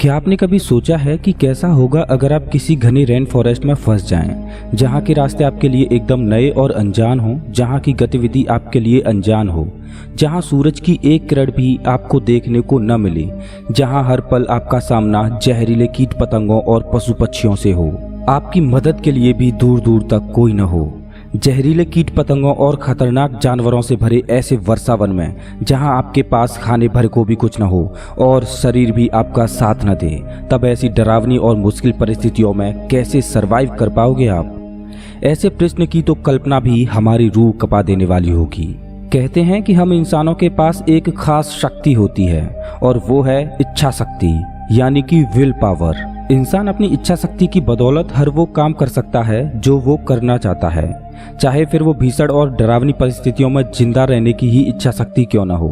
क्या आपने कभी सोचा है कि कैसा होगा अगर आप किसी घने रेन फॉरेस्ट में फंस जाएं, जहां के रास्ते आपके लिए एकदम नए और अनजान हो, जहां की गतिविधि आपके लिए अनजान हो, जहां सूरज की एक किरण भी आपको देखने को न मिले, जहां हर पल आपका सामना जहरीले कीट पतंगों और पशु पक्षियों से हो, आपकी मदद के लिए भी दूर दूर तक कोई न हो। जहरीले कीट पतंगों और खतरनाक जानवरों से भरे ऐसे वर्षावन में जहां आपके पास खाने भर को भी कुछ न हो और शरीर भी आपका साथ न दे, तब ऐसी डरावनी और मुश्किल परिस्थितियों में कैसे सरवाइव कर पाओगे आप? ऐसे प्रश्न की तो कल्पना भी हमारी रूह कपा देने वाली होगी। कहते हैं कि हम इंसानों के पास एक खास शक्ति होती है और वो है इच्छा शक्ति, यानी कि विल पावर। इंसान अपनी इच्छा शक्ति की बदौलत हर वो काम कर सकता है जो वो करना चाहता है, चाहे फिर वो भीषण और डरावनी परिस्थितियों में जिंदा रहने की ही इच्छा शक्ति क्यों न हो,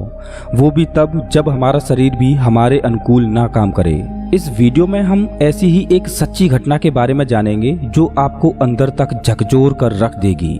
वो भी तब जब हमारा शरीर भी हमारे अनुकूल ना काम करे। इस वीडियो में हम ऐसी ही एक सच्ची घटना के बारे में जानेंगे जो आपको अंदर तक झकझोर कर रख देगी।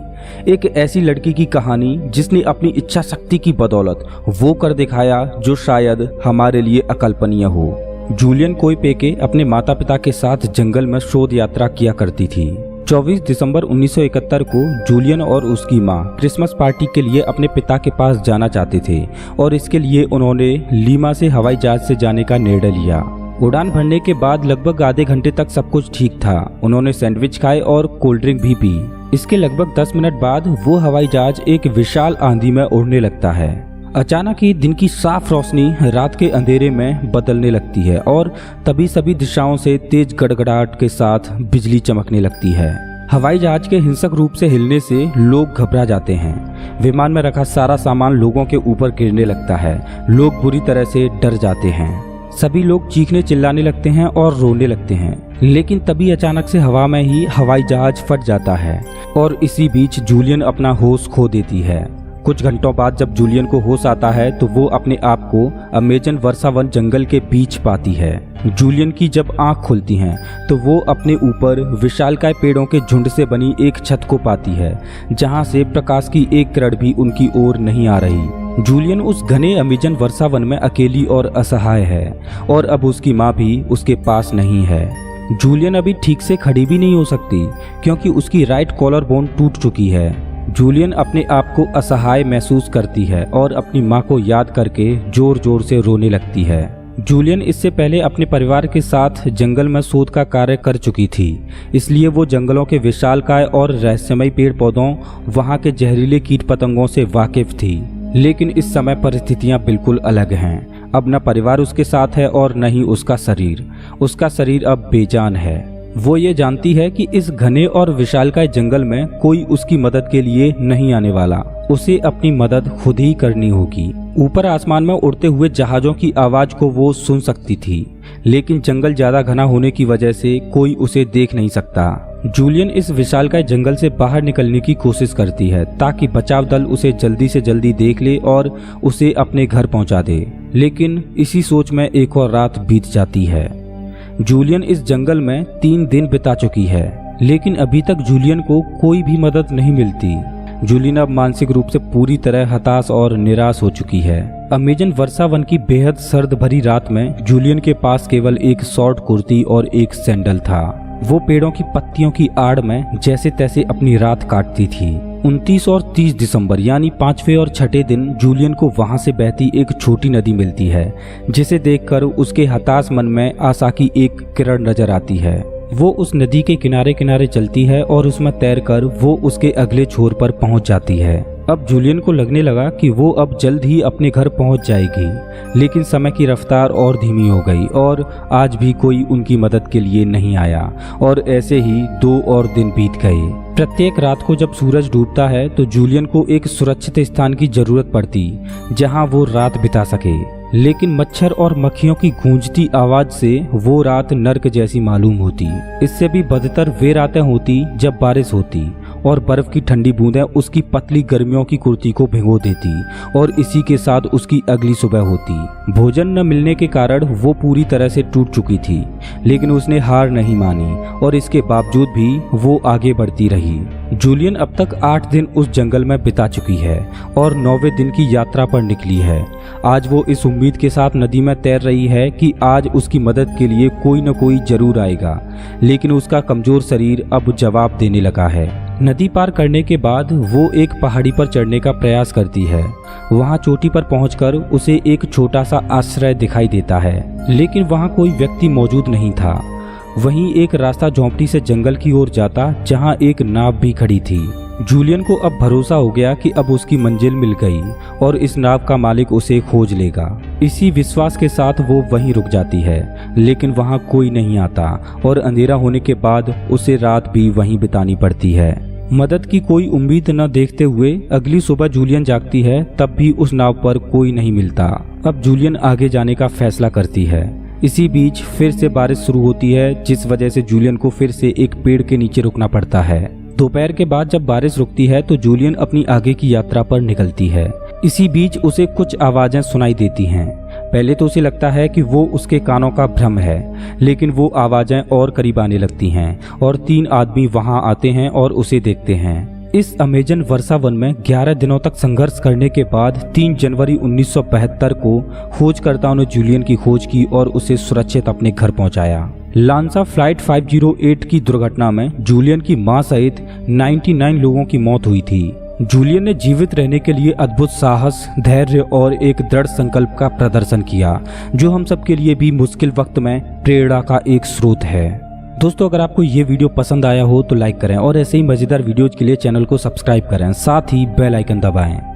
एक ऐसी लड़की की कहानी जिसने अपनी इच्छा शक्ति की बदौलत वो कर दिखाया जो शायद हमारे लिए अकल्पनीय हो। जूलियन कोइपेके अपने माता पिता के साथ जंगल में शोध यात्रा किया करती थी। 24 दिसंबर 1971 को जूलियन और उसकी मां क्रिसमस पार्टी के लिए अपने पिता के पास जाना चाहते थे और इसके लिए उन्होंने लीमा से हवाई जहाज से जाने का निर्णय लिया। उड़ान भरने के बाद लगभग आधे घंटे तक सब कुछ ठीक था। उन्होंने सैंडविच खाए और कोल्ड ड्रिंक भी पी। इसके लगभग 10 मिनट बाद वो हवाई जहाज एक विशाल आंधी में उड़ने लगता है। अचानक ही दिन की साफ रोशनी रात के अंधेरे में बदलने लगती है और तभी सभी दिशाओं से तेज गड़गड़ाहट के साथ बिजली चमकने लगती है। हवाई जहाज के हिंसक रूप से हिलने से लोग घबरा जाते हैं। विमान में रखा सारा सामान लोगों के ऊपर गिरने लगता है। लोग बुरी तरह से डर जाते हैं। सभी लोग चीखने चिल्लाने लगते हैं और रोने लगते हैं। लेकिन तभी अचानक से हवा में ही हवाई जहाज फट जाता है और इसी बीच जूलियन अपना होश खो देती है। कुछ घंटों बाद जब जूलियन को होश आता है तो वो अपने आप को अमेजन वर्षावन जंगल के बीच पाती है। जूलियन की जब आंख खुलती हैं तो वो अपने ऊपर विशालकाय पेड़ों के झुंड से बनी एक छत को पाती है, जहां से प्रकाश की एक किरण भी उनकी ओर नहीं आ रही। जूलियन उस घने अमेजन वर्षावन में अकेली और असहाय है और अब उसकी माँ भी उसके पास नहीं है। जूलियन अभी ठीक से खड़ी भी नहीं हो सकती क्योंकि उसकी राइट कॉलर बोन टूट चुकी है। जूलियन अपने आप को असहाय महसूस करती है और अपनी माँ को याद करके जोर जोर से रोने लगती है। जूलियन इससे पहले अपने परिवार के साथ जंगल में शोध का कार्य कर चुकी थी, इसलिए वो जंगलों के विशालकाय और रहस्यमय पेड़ पौधों, वहाँ के जहरीले कीट पतंगों से वाकिफ थी। लेकिन इस समय परिस्थितियाँ बिल्कुल अलग हैं। अब न परिवार उसके साथ है और न ही उसका शरीर। उसका शरीर अब बेजान है। वो ये जानती है कि इस घने और विशालकाय जंगल में कोई उसकी मदद के लिए नहीं आने वाला। उसे अपनी मदद खुद ही करनी होगी। ऊपर आसमान में उड़ते हुए जहाजों की आवाज को वो सुन सकती थी, लेकिन जंगल ज्यादा घना होने की वजह से कोई उसे देख नहीं सकता। जूलियन इस विशालकाय जंगल से बाहर निकलने की कोशिश करती है ताकि बचाव दल उसे जल्दी से जल्दी देख ले और उसे अपने घर पहुंचा दे। लेकिन इसी सोच में एक और रात बीत जाती है। जूलियन इस जंगल में 3 दिन बिता चुकी है, लेकिन अभी तक जूलियन को कोई भी मदद नहीं मिलती। जूलियन अब मानसिक रूप से पूरी तरह हताश और निराश हो चुकी है। अमेजन वर्षावन की बेहद सर्द भरी रात में जूलियन के पास केवल एक शॉर्ट कुर्ती और एक सैंडल था। वो पेड़ों की पत्तियों की आड़ में जैसे तैसे अपनी रात काटती थी। 29 और 30 दिसंबर यानी 5वें और 6ठे दिन जूलियन को वहां से बहती एक छोटी नदी मिलती है, जिसे देखकर उसके हताश मन में आशा की एक किरण नजर आती है। वो उस नदी के किनारे किनारे चलती है और उसमें तैरकर वो उसके अगले छोर पर पहुंच जाती है। अब जूलियन को लगने लगा कि वो अब जल्द ही अपने घर पहुंच जाएगी, लेकिन समय की रफ्तार और धीमी हो गई और आज भी कोई उनकी मदद के लिए नहीं आया और ऐसे ही 2 और दिन बीत गए। प्रत्येक रात को जब सूरज डूबता है तो जूलियन को एक सुरक्षित स्थान की जरूरत पड़ती जहां वो रात बिता सके, लेकिन मच्छर और मक्खियों की गूंजती आवाज से वो रात नर्क जैसी मालूम होती। इससे भी बदतर वे रातें होती जब बारिश होती और बर्फ की ठंडी बूंदें उसकी पतली गर्मियों की कुर्ती को भिगो देती और इसी के साथ उसकी अगली सुबह होती। भोजन न मिलने के कारण वो पूरी तरह से टूट चुकी थी, लेकिन उसने हार नहीं मानी और इसके बावजूद भी वो आगे बढ़ती रही। जूलियन अब तक 8 दिन उस जंगल में बिता चुकी है और 9वें दिन की यात्रा पर निकली है। आज वो इस उम्मीद के साथ नदी में तैर रही है कि आज उसकी मदद के लिए कोई न कोई जरूर आएगा, लेकिन उसका कमजोर शरीर अब जवाब देने लगा है। नदी पार करने के बाद वो एक पहाड़ी पर चढ़ने का प्रयास करती है। वहाँ चोटी पर पहुंचकर उसे एक छोटा सा आश्रय दिखाई देता है, लेकिन वहाँ कोई व्यक्ति मौजूद नहीं था। वहीं एक रास्ता झोंपड़ी से जंगल की ओर जाता, जहां एक नाव भी खड़ी थी। जूलियन को अब भरोसा हो गया कि अब उसकी मंजिल मिल गई और इस नाव का मालिक उसे खोज लेगा। इसी विश्वास के साथ वो वहीं रुक जाती है, लेकिन वहां कोई नहीं आता और अंधेरा होने के बाद उसे रात भी वहीं बितानी पड़ती है। मदद की कोई उम्मीद न देखते हुए अगली सुबह जूलियन जागती है, तब भी उस नाव पर कोई नहीं मिलता। अब जूलियन आगे जाने का फैसला करती है। इसी बीच फिर से बारिश शुरू होती है, जिस वजह से जूलियन को फिर से एक पेड़ के नीचे रुकना पड़ता है। दोपहर के बाद जब बारिश रुकती है तो जूलियन अपनी आगे की यात्रा पर निकलती है। इसी बीच उसे कुछ आवाजें सुनाई देती हैं। पहले तो उसे लगता है कि वो उसके कानों का भ्रम है, लेकिन वो आवाजें और करीब आने लगती हैं और 3 आदमी वहां आते हैं और उसे देखते हैं। इस अमेजन वर्षा वन में 11 दिनों तक संघर्ष करने के बाद 3 जनवरी 1972 को खोजकर्ताओं ने जूलियन की खोज की और उसे सुरक्षित अपने घर पहुंचाया। लांसा फ्लाइट 508 की दुर्घटना में जूलियन की मां सहित 99 लोगों की मौत हुई थी। जूलियन ने जीवित रहने के लिए अद्भुत साहस, धैर्य और एक दृढ़ संकल्प का प्रदर्शन किया, जो हम सब के लिए भी मुश्किल वक्त में प्रेरणा का एक स्रोत है। दोस्तों, अगर आपको ये वीडियो पसंद आया हो तो लाइक करें और ऐसे ही मजेदार वीडियोज के लिए चैनल को सब्सक्राइब करें, साथ ही बेल आइकन दबाएं।